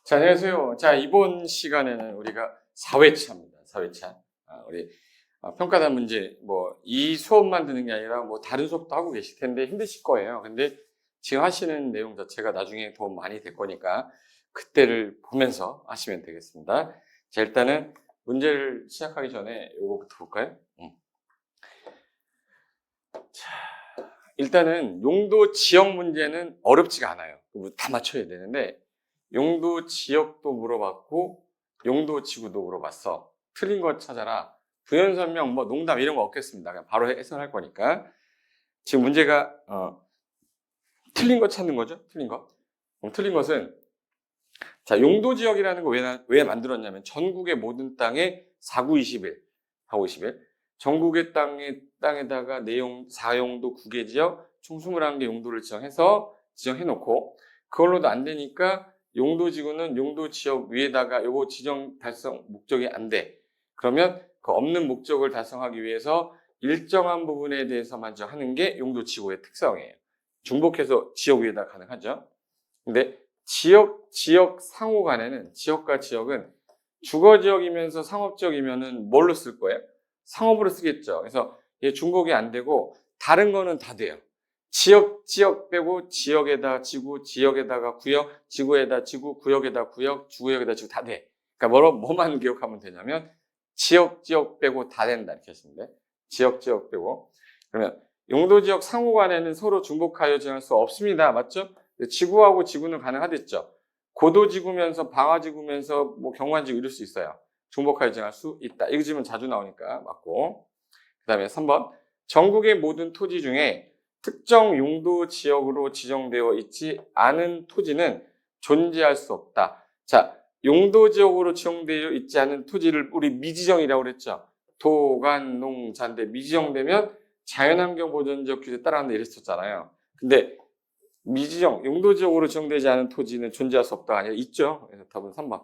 자, 안녕하세요. 자, 이번 시간에는 우리가 4회차입니다. 4회차. 우리 평가단 문제, 이 수업만 듣는 게 아니라 다른 수업도 하고 계실 텐데 힘드실 거예요. 근데 지금 하시는 내용 자체가 나중에 도움 많이 될 거니까 그때를 보면서 하시면 되겠습니다. 자, 일단은 문제를 시작하기 전에 이거부터 볼까요? 자, 일단은 용도 지역 문제는 어렵지가 않아요. 다 맞춰야 되는데 용도 지역도 물어봤고 용도 지구도 물어봤어. 틀린 거 찾아라. 부연 설명, 농담 이런 거 없겠습니다. 그냥 바로 해설할 거니까. 지금 문제가 틀린 거 찾는 거죠. 틀린 거. 그럼 틀린 것은 자, 용도 지역이라는 거 왜 만들었냐면 전국의 모든 땅에 4구21 전국의 땅에다가 내용 4용도 9개 지역 총 21개 용도를 지정해 놓고 그걸로도 안 되니까 용도 지구는 용도 지역 위에다가 요거 지정 달성 목적이 안 돼. 그러면 그 없는 목적을 달성하기 위해서 일정한 부분에 대해서만 하는 게 용도 지구의 특성이에요. 중복해서 지역 위에다 가능하죠. 근데 지역 상호 간에는 지역과 지역은 주거 지역이면서 상업 지역이면은 뭘로 쓸 거예요? 상업으로 쓰겠죠. 그래서 얘 중복이 안 되고 다른 거는 다 돼요. 지역 빼고 지역에다 지구, 지역에다가 구역, 지구에다 지구, 구역에다 구역, 주구역에다 지구 다 돼. 그러니까 뭐만 기억하면 되냐면 지역 빼고 다 된다 이렇게 하시면 돼. 지역 빼고. 그러면 용도 지역 상호 간에는 서로 중복하여 정할 수 없습니다. 맞죠? 지구하고 지구는 가능하겠죠. 고도지구면서 방화지구면서 경관지구 이럴 수 있어요. 중복하여 정할 수 있다. 이거 지금 자주 나오니까 맞고. 그 다음에 3번. 전국의 모든 토지 중에 특정 용도 지역으로 지정되어 있지 않은 토지는 존재할 수 없다. 자, 용도 지역으로 지정되어 있지 않은 토지를 우리 미지정이라고 그랬죠. 도간, 농, 잔데 미지정되면 자연환경 보전지역 규제 따라간다 이랬었잖아요. 근데 미지정, 용도 지역으로 지정되지 않은 토지는 존재할 수 없다 아니라 있죠. 그래서 답은 3번.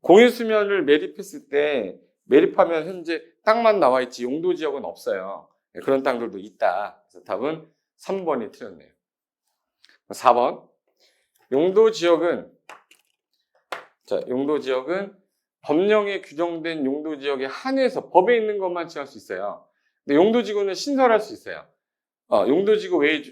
공유수면을 매립했을 때 매립하면 현재 땅만 나와 있지 용도 지역은 없어요. 그런 땅들도 있다. 그래서 답은 3번이 틀렸네요. 4번. 용도 지역은 법령에 규정된 용도 지역에 한해서 법에 있는 것만 지정할 수 있어요. 근데 용도 지구는 신설할 수 있어요. 용도 지구 외에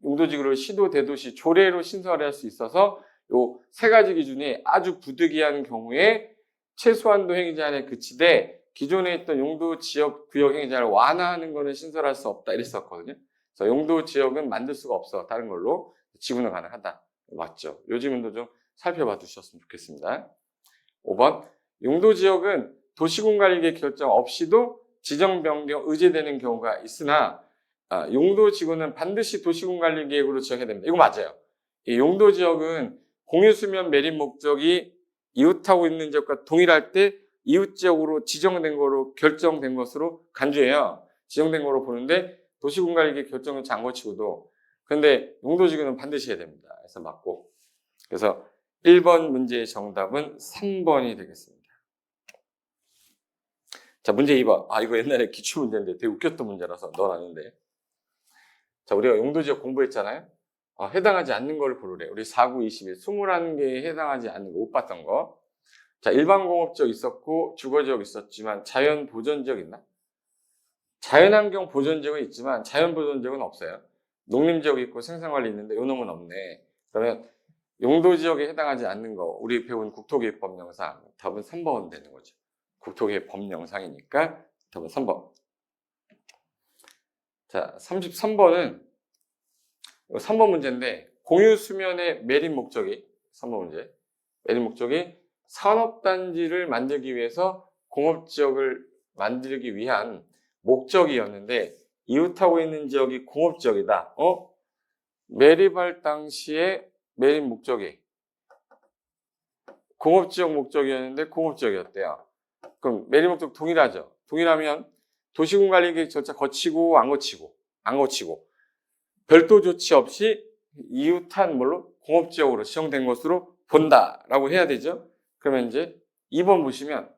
용도지구를 시도, 대도시, 조례로 신설할 수 있어서 요 세 가지 기준이 아주 부득이한 경우에 최소한도 행위 제한에 그치되 기존에 있던 용도 지역 구역 행위 제한을 완화하는 거는 신설할 수 없다 이랬었거든요. 그래서 용도 지역은 만들 수가 없어. 다른 걸로. 지구는 가능하다. 맞죠? 요즘은도 좀 살펴봐 주셨으면 좋겠습니다. 5번. 용도 지역은 도시군관리계 결정 없이도 지정 변경 의제되는 경우가 있으나 용도지구는 반드시 도시군관리계획으로 지정해야 됩니다. 이거 맞아요. 이 용도지역은 공유수면 매립 목적이 이웃하고 있는 지역과 동일할 때 이웃지역으로 지정된 거로 결정된 것으로 간주해요. 지정된 거로 보는데 도시군관리계획 결정은 장고치고도 근데 용도지구는 반드시 해야 됩니다. 그래서 맞고 그래서 1번 문제의 정답은 3번이 되겠습니다. 자, 문제 2번. 이거 옛날에 기출문제인데 되게 웃겼던 문제라서 넣어놨는데 자, 우리가 용도지역 공부했잖아요. 해당하지 않는 걸 고르래. 우리 4구 21, 21개에 해당하지 않는 거 못 봤던 거. 자, 일반공업지역 있었고 주거지역 있었지만 자연보전지역 있나? 자연환경 보전지역은 있지만 자연보전지역은 없어요. 농림지역 있고 생산관리 있는데 요 놈은 없네. 그러면 용도지역에 해당하지 않는 거 우리 배운 국토계획법령상 답은 3번 되는 거죠. 국토계획법령상이니까 답은 3번. 자, 33번은 3번 문제인데 공유수면의 매립 목적이 3번 문제 매립 목적이 산업단지를 만들기 위해서 공업지역을 만들기 위한 목적이었는데 이웃하고 있는 지역이 공업지역이다. 매립할 당시에 매립 목적이 공업지역 목적이었는데 공업지역이었대요. 그럼 매립 목적 동일하죠. 동일하면 도시군관리계획 절차 거치고 안 거치고 별도 조치 없이 이웃한 공업지역으로 지정된 것으로 본다라고 해야 되죠. 그러면 이제 2번 보시면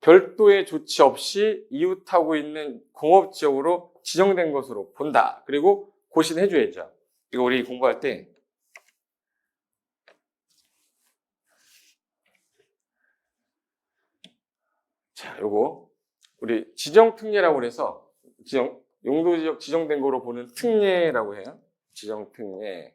별도의 조치 없이 이웃하고 있는 공업지역으로 지정된 것으로 본다. 그리고 고시는 해줘야죠. 이거 우리 공부할 때 자, 요거 우리 지정특례라고 그래서 용도지역 지정된 거로 보는 특례라고 해요. 지정특례.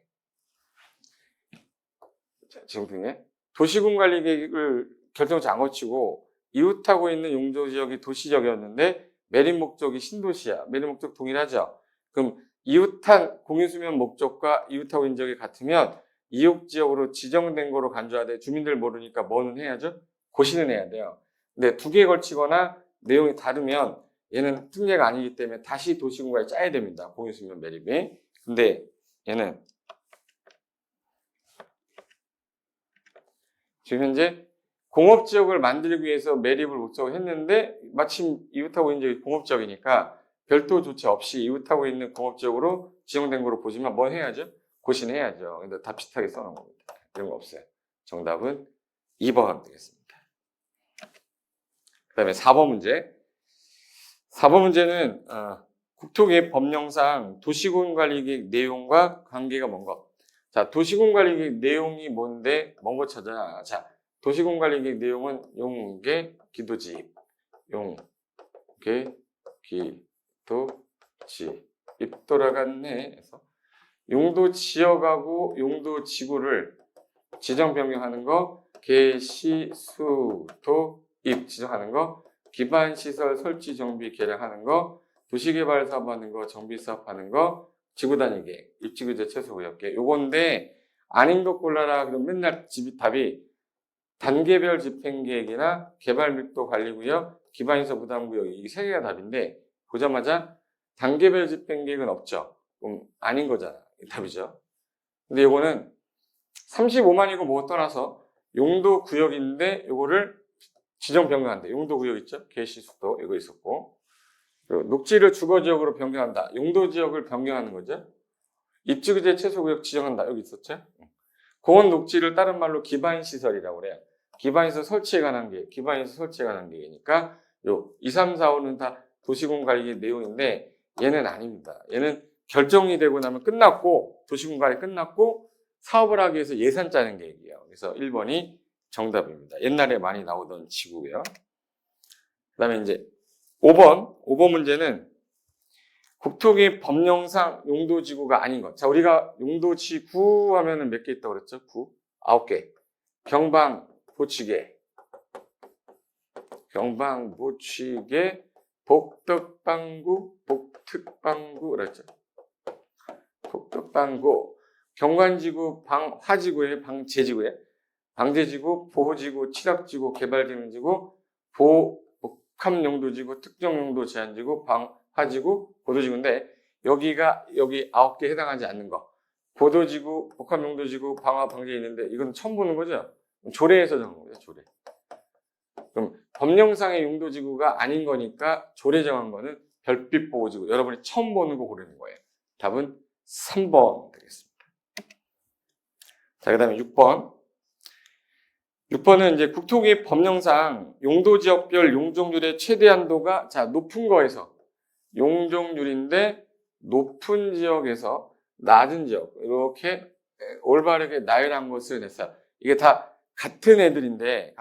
자, 지정특례. 도시군관리계획을 결정치 안 거치고 이웃하고 있는 용도지역이 도시지역이었는데 매립 목적이 신도시야. 매립 목적 동일하죠. 그럼 이웃한 공유수면 목적과 이웃하고 있는 지역이 같으면 이웃지역으로 지정된 거로 간주하되 주민들 모르니까 뭐는 해야죠? 고시는 해야 돼요. 근데 두 개에 걸치거나 내용이 다르면 얘는 특례가 아니기 때문에 다시 도시군관리 짜야 됩니다. 공유수면 매립이. 근데 얘는 지금 현재 공업지역을 만들기 위해서 매립을 목적으로 했는데 마침 이웃하고 있는 지역이 공업지역이니까 별도 조치 없이 이웃하고 있는 공업지역으로 지정된 거로 보시면 뭐 해야죠? 고시는 해야죠. 근데 다 비슷하게 써놓은 겁니다. 이런 거 없어요. 정답은 2번 되겠습니다. 그 다음에 4번 문제. 4번 문제는 국토계획 법령상 도시군관리계획 내용과 관계가 뭔가. 자, 도시군관리계획 내용이 뭔데 뭔 거 찾아. 자, 도시군관리계획 내용은 용계 기도지입, 용계 기도지입 돌아갔네. 해서 용도 지역하고 용도 지구를 지정 변경하는 거, 개시 수도 입 지정하는 거, 기반 시설 설치 정비 개량하는 거, 도시개발 사업하는 거, 정비 사업하는 거, 지구 단위 계획, 입지구제 최소 구역 계획. 요건데 아닌 것 골라라. 그럼 맨날 답이 단계별 집행계획이나 개발 밀도 관리구역, 기반시설 부담구역 이 세 개가 답인데 보자마자 단계별 집행계획은 없죠. 그럼 아닌 거잖아. 답이죠. 근데 요거는 35만이고 뭐 떠나서 용도 구역인데 요거를 지정 변경한다. 용도 구역 있죠? 개시 수도 이거 있었고. 그리고 녹지를 주거지역으로 변경한다. 용도 지역을 변경하는 거죠. 입지구제 최소구역 지정한다. 여기 있었죠? 공원 녹지를 다른 말로 기반시설이라고 그래요. 기반시설 설치에 관한 게, 기반시설 설치에 관한 계획이니까 요 2, 3, 4, 5는 다 도시군관리 내용인데 얘는 아닙니다. 얘는 결정이 되고 나면 끝났고 도시군관리 끝났고 사업을 하기 위해서 예산 짜는 계획이에요. 그래서 1번이 정답입니다. 옛날에 많이 나오던 지구고요. 그 다음에 이제 5번 문제는 국토계획 법령상 용도지구가 아닌 것. 자, 우리가 용도지구 하면은 몇 개 있다고 그랬죠? 9개. 경방보치계, 복덕방구, 복특방구 그랬죠? 복덕방구, 경관지구, 화지구에, 방제지구에, 방제지구, 보호지구, 칠학지구, 개발기능지구, 복합용도지구, 특정용도 제한지구, 화지구, 고도지구인데 여기 9개 해당하지 않는 거. 고도지구, 복합용도지구, 방제 있는데 이건 처음 보는 거죠? 조례에서 정한 거예요, 조례. 그럼 법령상의 용도지구가 아닌 거니까 조례 정한 거는 별빛 보호지구. 여러분이 처음 보는 거 고르는 거예요. 답은 3번 되겠습니다. 자, 그 다음에 6번. 6번은 이제 국토계획 법령상 용도지역별 용적률의 최대 한도가 자, 높은 거에서 용적률인데 높은 지역에서 낮은 지역 이렇게 올바르게 나열한 것을 냈어요. 이게 다 같은 애들인데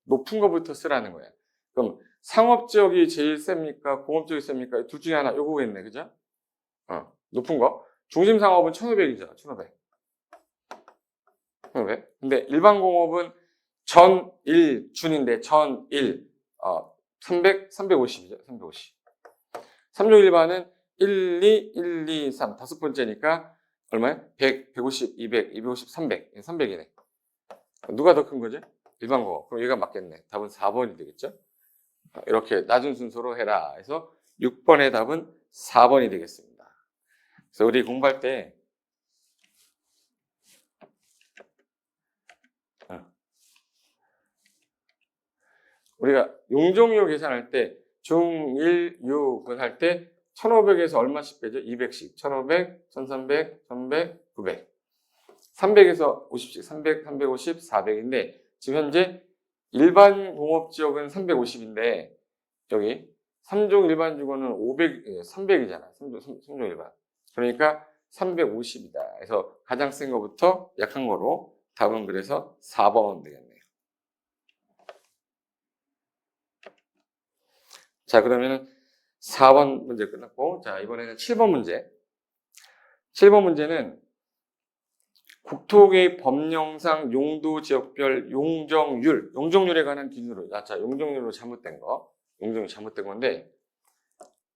높은 것부터 쓰라는 거예요. 그럼 상업지역이 제일 셉니까? 공업지역이 셉니까? 둘 중에 하나 요거겠네. 그죠? 높은 거. 중심상업은 1500이죠. 1500. 근데 일반 공업은 전1 준인데 전1 350이죠. 350. 3종 일반은 1, 2, 1, 2, 3 다섯 번째니까 얼마야? 100, 150, 200, 250, 300. 300이네. 누가 더 큰 거죠? 일반 공업. 그럼 얘가 맞겠네. 답은 4번이 되겠죠? 이렇게 낮은 순서로 해라. 해서 6번의 답은 4번이 되겠습니다. 그래서 우리 공부할 때 우리가 용적률 계산할 때 중, 1, 6을 할 때 1500에서 얼마씩 빼죠? 200씩. 1500, 1300, 1100, 900. 300에서 50씩. 300, 350, 400인데 지금 현재 일반 공업지역은 350인데 여기 3종 일반 주거는 300이잖아. 3종 일반. 그러니까 350이다. 그래서 가장 센 거부터 약한 거로 답은 그래서 4번 되겠네요. 자, 그러면은 4번 문제 끝났고, 자, 이번에는 7번 문제. 7번 문제는 국토개의 법령상 용도 지역별 용적률에 관한 기준으로, 자, 용적률로 잘못된 거, 용적률 잘못된 건데,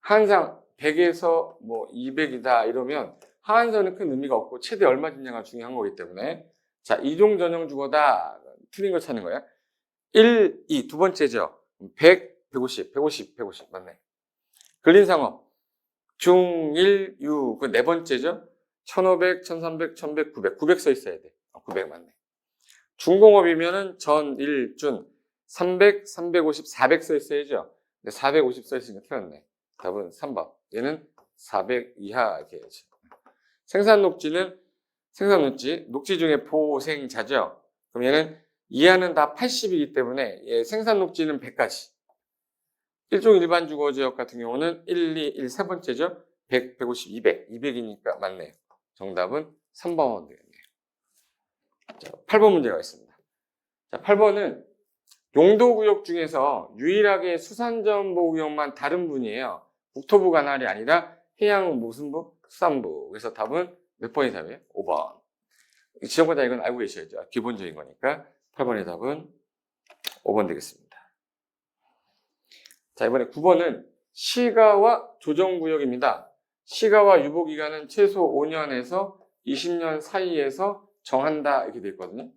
항상 100에서 뭐 200이다 이러면 하한선은 큰 의미가 없고 최대 얼마 짓냐가 중요한 거기 때문에, 자, 이종 전용 주거다. 틀린 거 찾는 거야. 1, 2, 두 번째죠. 100, 150 맞네. 근린상업 중, 1, 6, 그 네 번째죠. 1500, 1300, 1100, 900 써 있어야 돼. 900 맞네. 중공업이면은 전, 1, 준 300, 350, 400 써 있어야죠. 근데 450 써 있으니까 틀렸네. 답은 3번. 얘는 400 이하 이렇게 해야지. 녹지 중에 보생자죠. 그럼 얘는 이하는 다 80이기 때문에 얘 생산녹지는 100까지. 일종 일반 주거지역 같은 경우는 1, 2, 1 세 번째죠. 100, 150, 200. 200이니까 맞네요. 정답은 3번 되겠네요. 자, 8번 문제가 있습니다. 자, 8번은 용도구역 중에서 유일하게 수산전보구역만 다른 분이에요. 국토부 관할이 아니라 해양모순부, 수산부. 그래서 답은 몇 번이 답이에요? 5번. 지역마다 이건 알고 계셔야죠. 기본적인 거니까 8번의 답은 5번 되겠습니다. 자, 이번에 9번은 시가와 조정구역입니다. 시가와 유보기간은 최소 5년에서 20년 사이에서 정한다 이렇게 되어 있거든요.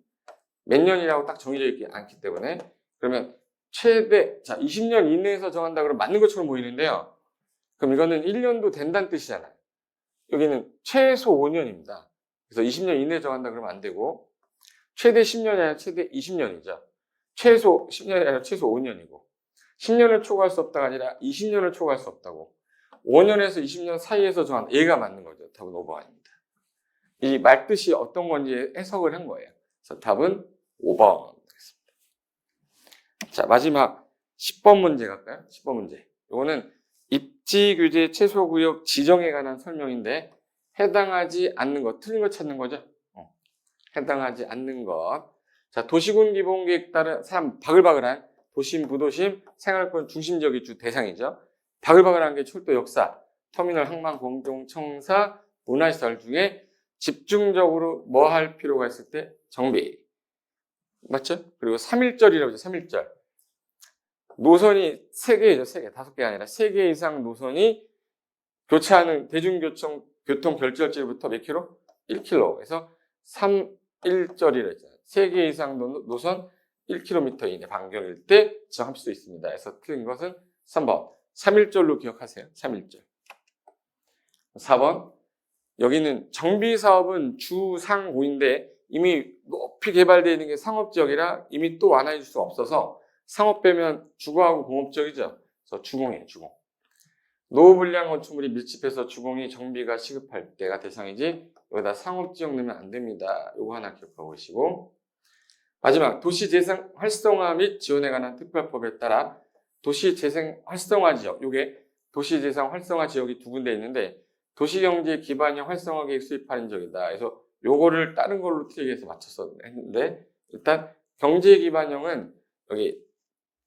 몇 년이라고 딱 정해져 있지 않기 때문에, 그러면 최대, 자, 20년 이내에서 정한다 그러면 맞는 것처럼 보이는데요. 그럼 이거는 1년도 된다는 뜻이잖아요. 여기는 최소 5년입니다. 그래서 20년 이내에 정한다 그러면 안 되고, 최대 10년이 아니라 최대 20년이죠. 최소 10년이 아니라 최소 5년이고, 10년을 초과할 수 없다가 아니라 20년을 초과할 수 없다고. 5년에서 20년 사이에서 정한, 얘가 맞는 거죠. 답은 5번입니다. 이 말뜻이 어떤 건지 해석을 한 거예요. 그래서 답은 5번 되겠습니다. 자, 마지막 10번 문제 갈까요? 10번 문제. 이거는 입지규제 최소구역 지정에 관한 설명인데, 해당하지 않는 것, 틀린 거 찾는 거죠. 해당하지 않는 것. 자, 도시군 기본계획 따른 사람 바글바글한 도심, 부도심, 생활권 중심지역이 주 대상이죠. 바글바글한 게 철도 역사, 터미널, 항만, 공종, 청사, 문화시설 중에 집중적으로 뭐 할 필요가 있을 때 정비. 맞죠? 그리고 3.1절이라고 하죠. 3.1절. 노선이 3개이죠. 3개. 5개가 아니라 3개 이상 노선이 교차하는 대중교통 결절지부터 몇 킬로? 1킬로. 그래서 3.1절이라고 했잖아요. 3개 이상 노선 1km 이내 반경일 때 지정할 수 있습니다. 그래서 틀린 것은 3번. 3.1절로 기억하세요. 3.1절. 4번. 여기는 정비사업은 주상호인데 이미 높이 개발되어 있는 게 상업지역이라 이미 또 완화해 줄 수가 없어서 상업 빼면 주거하고 공업지역이죠. 그래서 주공이에요. 주공. 노후불량 건축물이 밀집해서 주공이 정비가 시급할 때가 대상이지 여기다 상업지역 넣으면 안 됩니다. 요거 하나 기억하고 계시고, 마지막 도시재생 활성화 및 지원에 관한 특별법에 따라 도시재생 활성화 지역, 요게 도시재생 활성화 지역이 두 군데 있는데 도시경제 기반형 활성화 계획 수립하는 지역이다. 그래서 요거를 다른 걸로 틀리게 해서 맞춰서 했는데, 일단 경제 기반형은 여기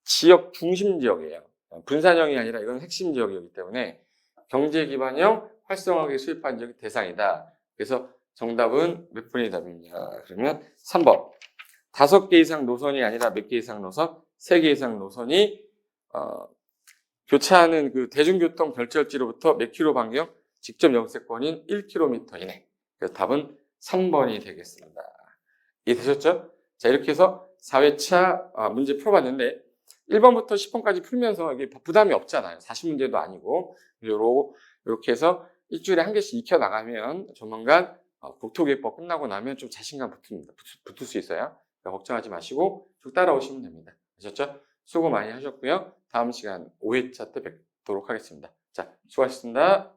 지역 중심 지역이에요. 분산형이 아니라 이건 핵심 지역이기 때문에 경제 기반형 활성화 계획 수립하는 지역이 대상이다. 그래서 정답은 몇 번의 답입니다. 그러면 3번. 5개 이상 노선이 아니라 몇 개 이상 노선? 3개 이상 노선이 교차하는 그 대중교통 결절지로부터 몇 킬로 반경? 직접 영세권인 1km 이내. 그래서 답은 3번이 되겠습니다. 이해되셨죠? 자, 이렇게 해서 4회차 문제 풀어봤는데 1번부터 10번까지 풀면서 이게 부담이 없잖아요. 40문제도 아니고. 이렇게 해서 일주일에 한 개씩 익혀나가면 조만간 국토계획법 끝나고 나면 좀 자신감 붙을 수 있어요. 그러니까 걱정하지 마시고 쭉 따라오시면 됩니다. 아셨죠? 수고 많이 하셨고요. 다음 시간 5회차 때 뵙도록 하겠습니다. 자, 수고하셨습니다.